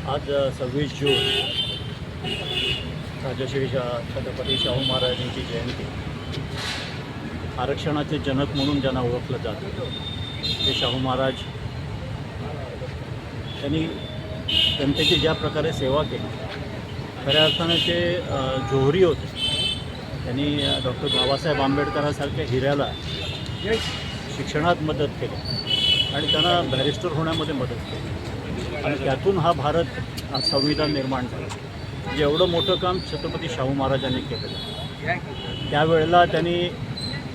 आज 26 जून राजश्री छत्रपती शाहू महाराजांची जयंती. आरक्षणाचे जनक म्हणून ज्यांना ओळखलं जातं ते शाहू महाराज. त्यांनी जनतेची ज्या प्रकारे सेवा केली, खऱ्या अर्थाने ते जोहरी होते. त्यांनी डॉक्टर बाबासाहेब आंबेडकरांसारख्या हिऱ्याला शिक्षणात मदत केली आणि त्यांना बॅरिस्टर होण्यामध्ये मदत केली आणि त्यातून हा भारत संविधान निर्माण झाला. म्हणजे एवढं मोठं काम छत्रपती शाहू महाराजांनी केलेलं. त्यावेळेला त्यांनी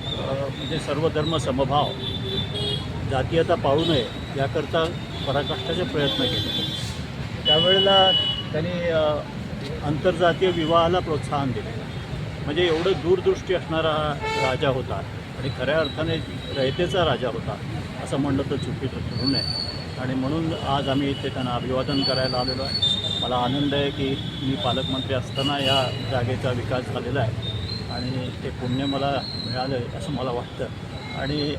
म्हणजे सर्व धर्म समभाव, जातीयता पाळू नये याकरता पराकाष्ठाचे प्रयत्न केले. त्यावेळेला त्यांनी आंतरजातीय विवाहाला प्रोत्साहन दिले. म्हणजे एवढं दूरदृष्टी असणारा हा राजा होता आणि खऱ्या अर्थाने रयतेचा राजा होता असं म्हणलं तर चुकीचं ठरू नये. आणि म्हणून आज आम्ही इथे त्यांना अभिवादन करायला आलेलो आहे. मला आनंद आहे की मी पालकमंत्री असताना या जागेचा विकास झालेला आहे आणि ते पुण्य मला मिळालं आहे असं मला वाटतं. आणि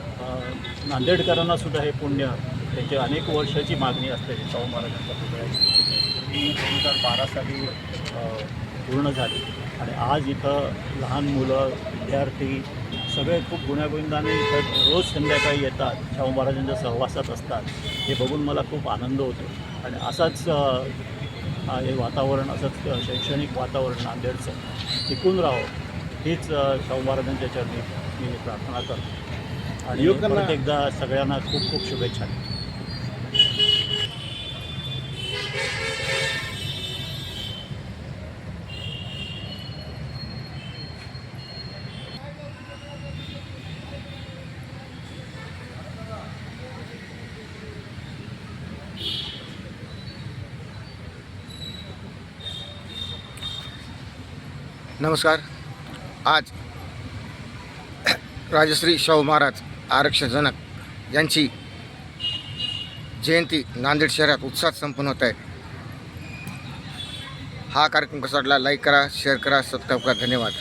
नांदेडकरांनासुद्धा हे पुण्य, त्यांची अनेक वर्षाची मागणी असलेली शाहू महाराजांच्या पुतळ्याची ती 2012 साली पूर्ण झाली. आणि आज इथं लहान मुलं, विद्यार्थी सगळे खूप गुण्यागोविंदाने इथं रोज संध्याकाळी येतात, शाहू महाराजांच्या सहवासात असतात. हे बघून मला खूप आनंद होतो. आणि असाच हे वातावरण, असंच शैक्षणिक वातावरण नांदेडचं टिकून राहावं हीच शाहू महाराजांच्या चरणी मी प्रार्थना करतो. आणि परत एकदा सगळ्यांना खूप खूप शुभेच्छा. नमस्कार. आज राजश्री शाहू महाराज आरक्षण जनक यांची जयंती नांदेड शहरात उत्साहात संपन्न होत आहे. हा कार्यक्रम कसा वाटला लाईक करा, शेअर करा, सबस्क्राईब करा. धन्यवाद.